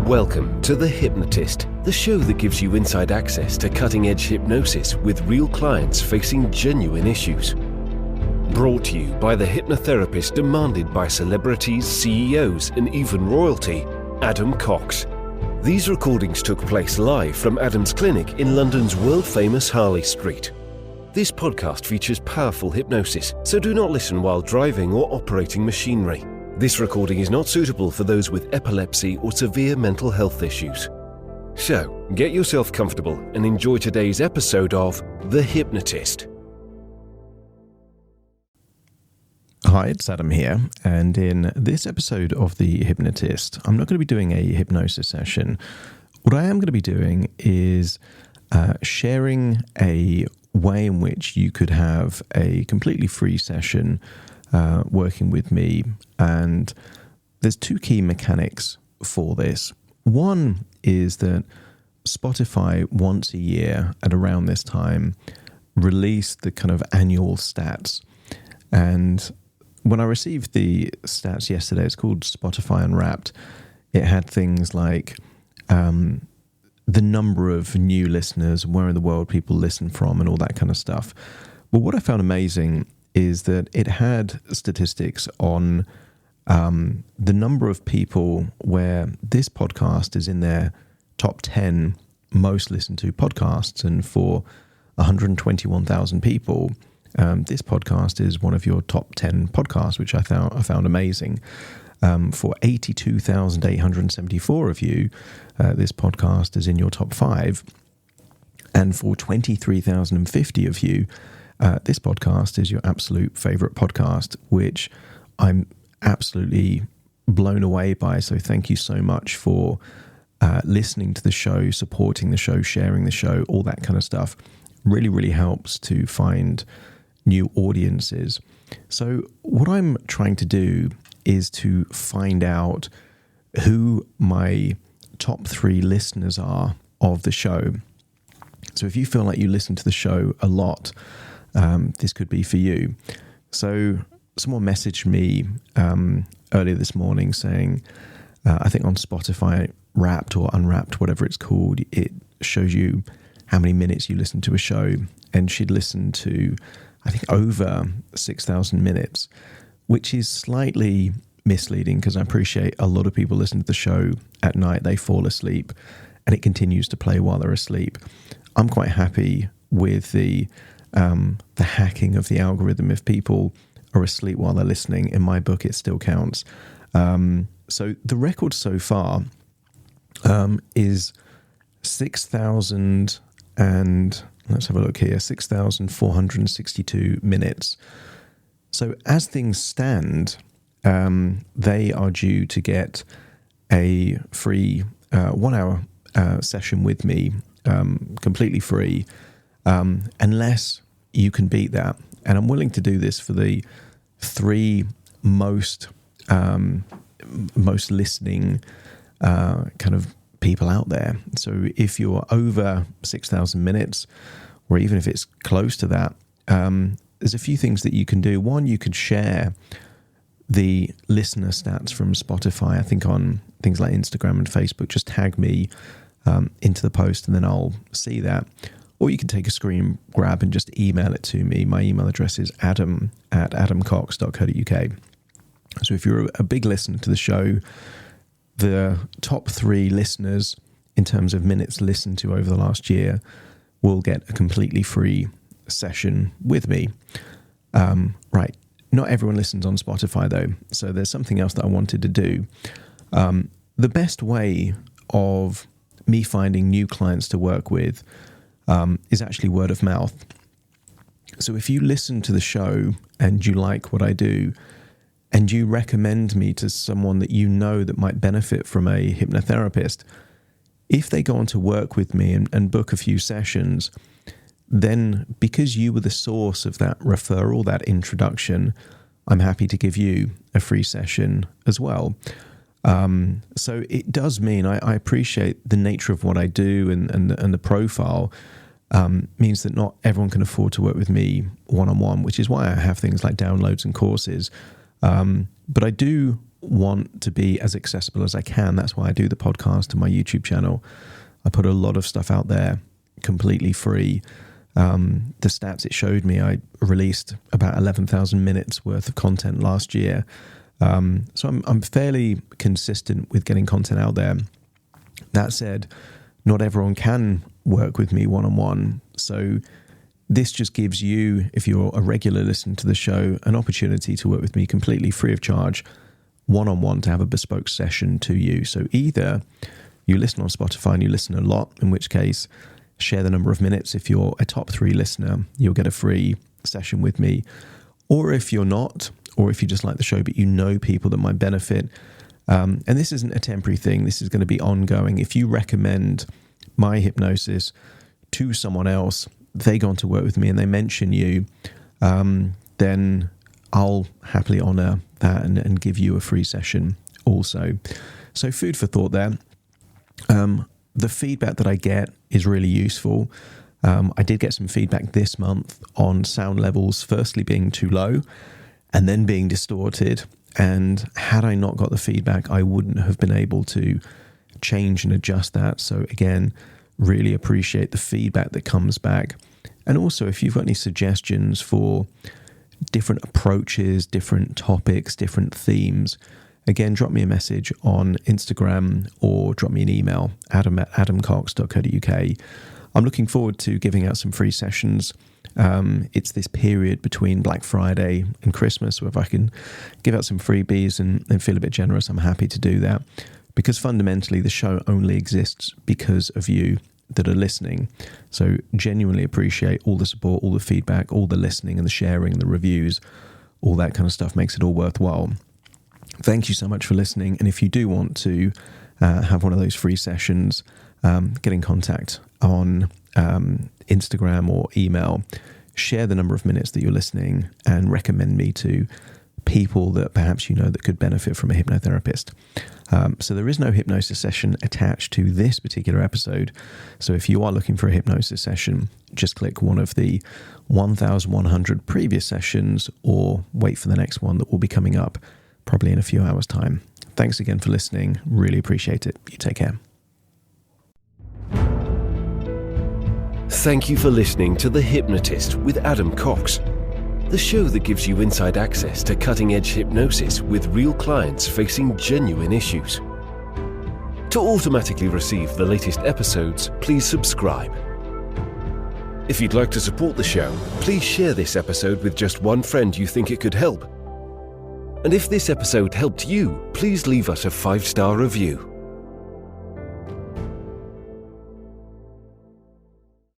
Welcome to The Hypnotist, the show that gives you inside access to cutting-edge hypnosis with real clients facing genuine issues. Brought to you by the hypnotherapist demanded by celebrities, CEOs, and even royalty, Adam Cox. These recordings took place live from Adam's clinic in London's world-famous Harley Street. This podcast features powerful hypnosis, so do not listen while driving or operating machinery. This recording is not suitable for those with epilepsy or severe mental health issues. So, get yourself comfortable and enjoy today's episode of The Hypnotist. Hi, it's Adam here, and in this episode of The Hypnotist, I'm not going to be doing a hypnosis session. What I am going to be doing is sharing a way in which you could have a completely free session working with me, and there's two key mechanics for this. One is that Spotify once a year at around this time released the kind of annual stats, and when I received the stats yesterday, it's called Spotify Unwrapped. It had things like the number of new listeners, where in the world people listen from, and all that kind of stuff. But what I found amazing is that it had statistics on the number of people where this podcast is in their top 10 most listened to podcasts. And for 121,000 people, this podcast is one of your top 10 podcasts, which I found amazing. For 82,874 of you, this podcast is in your top 5. And for 23,050 of you, this podcast is your absolute favorite podcast, which I'm absolutely blown away by. So thank you so much for listening to the show, supporting the show, sharing the show, all that kind of stuff. Really, really helps to find new audiences. So what I'm trying to do is to find out who my top 3 listeners are of the show. So if you feel like you listen to the show a lot, this could be for you. So someone messaged me earlier this morning saying, I think on Spotify Wrapped or Unwrapped, whatever it's called, it shows you how many minutes you listen to a show. And she'd listened to, I think, over 6,000 minutes, which is slightly misleading because I appreciate a lot of people listen to the show at night, they fall asleep, and it continues to play while they're asleep. I'm quite happy with the hacking of the algorithm. If people are asleep while they're listening, in my book, it still counts. So the record so far is 6,000 and let's have a look here, 6,462 minutes. So as things stand, they are due to get a free 1 hour session with me, completely free, unless you can beat that. And I'm willing to do this for the 3 most listening kind of people out there. So if you're over 6,000 minutes, or even if it's close to that, there's a few things that you can do. One, you could share the listener stats from Spotify. I think on things like Instagram and Facebook, just tag me into the post and then I'll see that. Or you can take a screen grab and just email it to me. My email address is adam@adamcox.co.uk. So if you're a big listener to the show, the top 3 listeners in terms of minutes listened to over the last year will get a completely free session with me. Right. Not everyone listens on Spotify though. So there's something else that I wanted to do. The best way of me finding new clients to work with is actually word of mouth. So if you listen to the show and you like what I do, and you recommend me to someone that you know that might benefit from a hypnotherapist, if they go on to work with me and book a few sessions, then because you were the source of that referral, that introduction, I'm happy to give you a free session as well. So it does mean I appreciate the nature of what I do and the profile means that not everyone can afford to work with me one-on-one, which is why I have things like downloads and courses. But I do want to be as accessible as I can. That's why I do the podcast and my YouTube channel. I put a lot of stuff out there completely free. The stats it showed me, I released about 11,000 minutes worth of content last year. So I'm fairly consistent with getting content out there. That said, not everyone can work with me one-on-one. So this just gives you, if you're a regular listener to the show, an opportunity to work with me completely free of charge, one-on-one, to have a bespoke session to you. So either you listen on Spotify and you listen a lot, in which case share the number of minutes. If you're a top 3 listener, you'll get a free session with me. Or if you're not, or if you just like the show but you know people that might benefit, and this isn't a temporary thing, this is going to be ongoing. If you recommend my hypnosis to someone else, they go on to work with me and they mention you, then I'll happily honor that and give you a free session also. So food for thought there. The feedback that I get is really useful. I did get some feedback this month on sound levels, firstly being too low and then being distorted. And had I not got the feedback, I wouldn't have been able to change and adjust that. So again, really appreciate the feedback that comes back. And also, if you've got any suggestions for different approaches, different topics, different themes, again, drop me a message on Instagram or drop me an email, adam@adamcox.co.uk. I'm looking forward to giving out some free sessions. It's this period between Black Friday and Christmas, so if I can give out some freebies and feel a bit generous, I'm happy to do that. Because fundamentally, the show only exists because of you that are listening. So genuinely appreciate all the support, all the feedback, all the listening and the sharing and the reviews. All that kind of stuff makes it all worthwhile. Thank you so much for listening. And if you do want to have one of those free sessions, get in contact on Instagram or email. Share the number of minutes that you're listening and recommend me to people that perhaps you know that could benefit from a hypnotherapist. So there is no hypnosis session attached to this particular episode. So if you are looking for a hypnosis session, just click one of the 1,100 previous sessions or wait for the next one that will be coming up probably in a few hours' time. Thanks again for listening. Really appreciate it. You take care. Thank you for listening to The Hypnotist with Adam Cox, the show that gives you inside access to cutting-edge hypnosis with real clients facing genuine issues. To automatically receive the latest episodes, please subscribe. If you'd like to support the show, please share this episode with just one friend you think it could help. And if this episode helped you, please leave us a 5-star review.